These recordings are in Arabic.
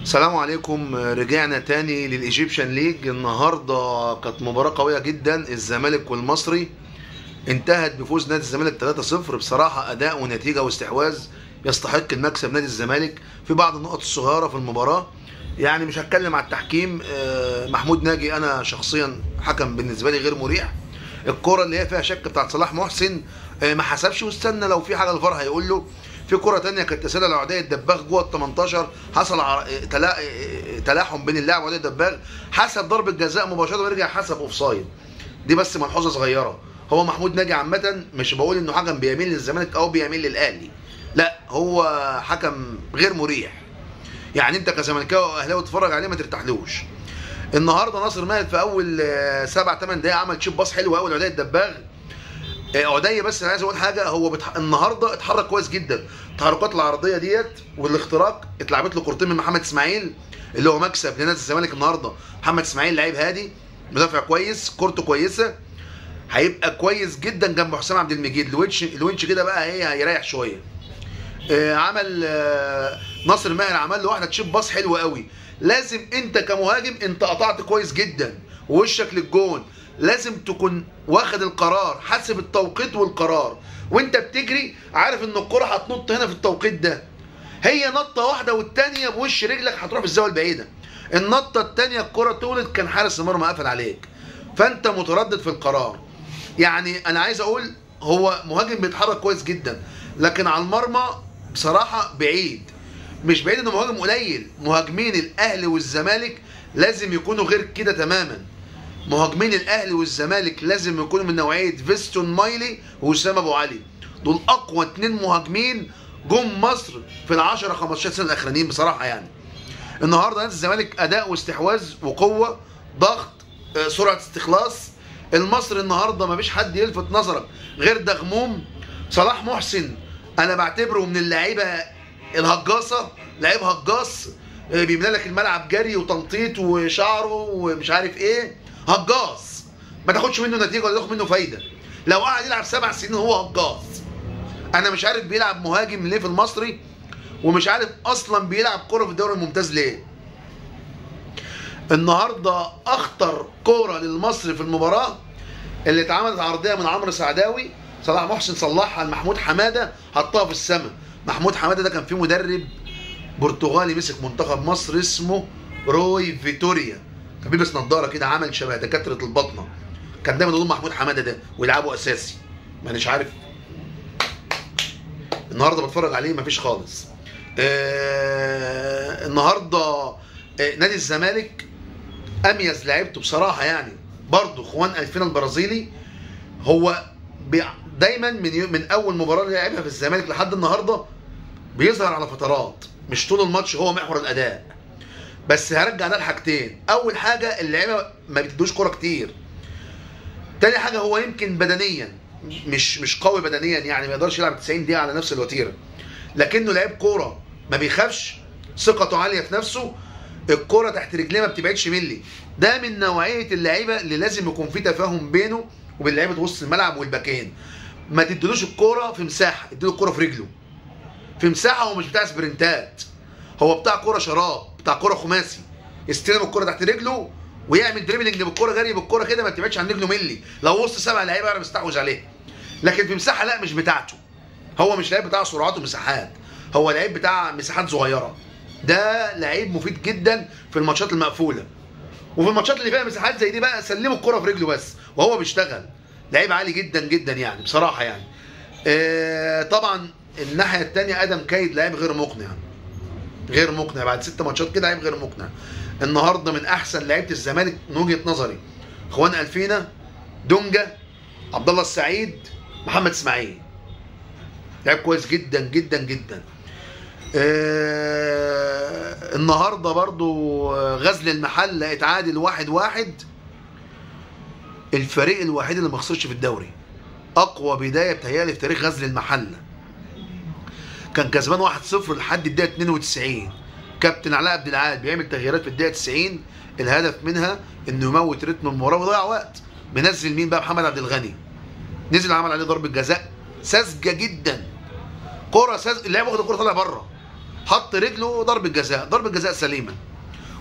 السلام عليكم. رجعنا تاني للإيجيبشن ليج. النهارده كانت مباراة قوية جدا، الزمالك والمصري. انتهت بفوز نادي الزمالك 3-0. بصراحة أداء ونتيجة واستحواذ يستحق المكسب نادي الزمالك في بعض النقط الصغيرة في المباراة. يعني مش هتكلم على التحكيم. محمود ناجي أنا شخصيا حكم بالنسبة لي غير مريح. الكرة اللي هي فيها شك بتاعت صلاح محسن ما حسبش، واستنى لو في حاجة الفار هيقول له. في كرة تانية كانت تسلل لعدي الدباغ جوه ال 18، حصل تلاحم بين اللاعب وعدي الدباغ، حسب ضربة جزاء مباشرة ورجع حسب اوفسايد. دي بس ملحوظة صغيرة. هو محمود ناجي عامة مش بقول انه حكم بيميل للزمالك او بيميل للاهلي، لا، هو حكم غير مريح. يعني انت كزملكاوي واهلاوي تتفرج عليه ما ترتاحلوش. النهارده ناصر ماهر في اول 7-8 دقايق عمل تشيب باص حلو قوي لعدي الدباغ. عدي بس انا عايز اقول حاجه، هو النهارده اتحرك كويس جدا. التحركات العرضيه ديت والاختراق اتلعبت له كورتين من محمد اسماعيل اللي هو مكسب لنادي الزمالك النهارده. محمد اسماعيل لعيب هادي، مدافع كويس، كورته كويسه، هيبقى كويس جدا جنب حسام عبد المجيد. الونش كده بقى هيريح شويه. عمل ناصر ماهر عمل له واحده تشيب باص حلوه قوي. لازم انت كمهاجم انت قطعت كويس جدا ووشك للجون، لازم تكون واخد القرار، حاسب التوقيت والقرار، وانت بتجري عارف ان الكره هتنط هنا في التوقيت ده. هي نطه واحده والثانيه بوش رجلك هتروح في الزاويه البعيده. النطه الثانيه الكره طولت كان حارس المرمى قفل عليك، فانت متردد في القرار. يعني انا عايز اقول هو مهاجم بيتحرك كويس جدا، لكن على المرمى بصراحه بعيد. مش بعيد انه مهاجم قليل، مهاجمين الاهلي والزمالك لازم يكونوا غير كده تماما. مهاجمين الاهلي والزمالك لازم يكونوا من نوعيه فيستون مايلي ووسام ابو علي. دول اقوى 2 مهاجمين جم مصر في ال10 15 سنه الاخرانيين بصراحه. يعني النهارده نادي الزمالك اداء واستحواذ وقوه، ضغط، سرعه استخلاص. المصري النهارده ما فيش حد يلفت نظرك غير دغموم. صلاح محسن انا بعتبره من اللعيبه الهجاصه، لعيب هجاص، بيملى لك الملعب جري وتنطيط وشعره ومش عارف ايه. هجاص ما تاخدش منه نتيجه ولا تاخد منه فايده. لو قعد يلعب 7 سنين هو هجاص. انا مش عارف بيلعب مهاجم ليه في المصري، ومش عارف اصلا بيلعب كوره في الدوري الممتاز ليه. النهارده اخطر كوره للمصري في المباراه اللي اتعملت عرضيه من عمرو سعداوي، صلاح محسن صلحها لمحمود حماده حطها في السماء. محمود حماده ده كان فيه مدرب برتغالي مسك منتخب مصر اسمه روي فيتوريا، كان بيلبس نظاره كده عمل شبه دكاتره الباطنه، كان دايما يقول محمود حماده ده ويلعبه اساسي. مانيش عارف النهارده بتفرج عليه مفيش خالص. النهارده نادي الزمالك اميز لعيبته بصراحه. يعني برضه خوان الفينا البرازيلي هو دايما من اول مباراه اللي لعبها في الزمالك لحد النهارده بيظهر على فترات، مش طول الماتش هو محور الاداء. بس هرجع ده لحاجتين، اول حاجه اللعيبه ما بتدوش كوره كتير. تاني حاجه هو يمكن بدنيا مش قوي بدنيا، يعني ما يقدرش يلعب 90 دقيقه على نفس الوتيره، لكنه لعيب كوره ما بيخافش، ثقته عاليه في نفسه، الكوره تحت رجليه ما بتبعدش ملي. ده من نوعيه اللعيبه اللي لازم يكون في تفاهم بينه وبين لعيبه وسط الملعب والباكين. ما تديلوش الكوره في مساحه، اديله الكوره في رجله في مساحه. هو مش بتاع سبرنتات، هو بتاع كوره شراب، بتاع كوره خماسي، يستلم الكوره تحت رجله ويعمل دريبلنج بالكوره، جري بالكوره كده ما تبعدش عن رجله ملي. لو وسط 7 لعيبه يعرف يستحوذ عليه، لكن في مساحه لا، مش بتاعته. هو مش لعيب بتاع سرعات ومساحات، هو لعيب بتاع مساحات صغيره. ده لعيب مفيد جدا في الماتشات المقفوله، وفي الماتشات اللي فيها مساحات زي دي بقى سلموا الكوره في رجله بس وهو بيشتغل. لعيب عالي جدا جدا يعني بصراحه. يعني طبعا الناحيه الثانيه ادم كايد لعيب غير مقنع، غير مقنع بعد 6 ماتشات كده، لعيب غير مقنع. النهارده من احسن لعيبه الزمالك من وجهه نظري خوان الفينا، دونجا، عبد الله السعيد، محمد اسماعيل. لعيب كويس جدا جدا جدا. النهارده برضو غزل المحله اتعادل 1-1. الفريق الوحيد اللي ما خسرش في الدوري. اقوى بدايه بتهيألي في تاريخ غزل المحله. كان كسبان 1-0 لحد الدقيقه 92. كابتن علاء عبد العال بيعمل تغييرات في الدقيقه 90، الهدف منها انه يموت رتم المباراه ويضيع وقت. منزل مين بقى؟ محمد عبد الغني. نزل عمل عليه ضربه جزاء ساذجه جدا، كوره ساذجه، اللاعب واخد الكوره طالع بره، حط رجله ضربه جزاء، ضربه جزاء سليمه.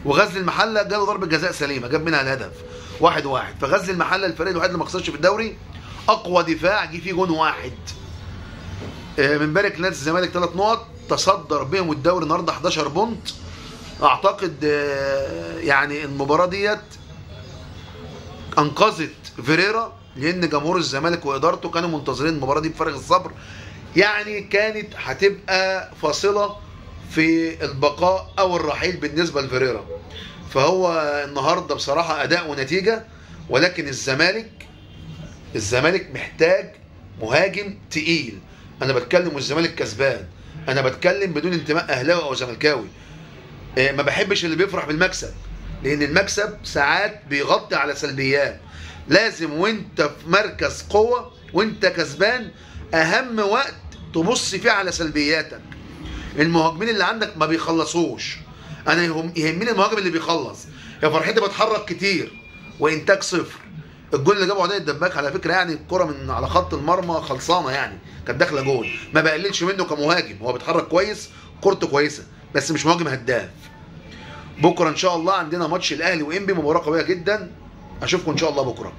وغزل المحله جاله ضربه جزاء سليمه جاب منها الهدف 1-1. فغزل المحله الفريق الوحيد اللي ما خسرش في الدوري، اقوى دفاع جه فيه جون واحد. بنبارك لنادي الزمالك 3 نقط تصدر بهم الدوري النهارده 11 بونت. اعتقد يعني المباراه ديت انقذت فيريرا، لان جمهور الزمالك وادارته كانوا منتظرين المباراه دي بفارغ الصبر. يعني كانت هتبقى فاصله في البقاء او الرحيل بالنسبه لفيريرا. فهو النهارده بصراحه اداء ونتيجه، ولكن الزمالك محتاج مهاجم تقيل. انا بتكلم والزمالك كسبان، انا بتكلم بدون انتماء اهلاوي او زملكاوي. ما بحبش اللي بيفرح بالمكسب، لان المكسب ساعات بيغطي على سلبيات. لازم وانت في مركز قوه وانت كسبان اهم وقت تبص فيه على سلبياتك. المهاجمين اللي عندك ما بيخلصوش، انا يهمني المهاجم اللي بيخلص. يا فرحتي بتحرك كتير وانتاج صفر. الجول اللي جابه عدي الدباك على فكره يعني الكره من على خط المرمى خلصانه، يعني كانت داخله جول. ما بقللش منه كمهاجم، هو بيتحرك كويس، كورته كويسه، بس مش مهاجم هداف. بكره ان شاء الله عندنا ماتش الاهلي وانبي، مباراه قويه جدا. اشوفكم ان شاء الله بكره.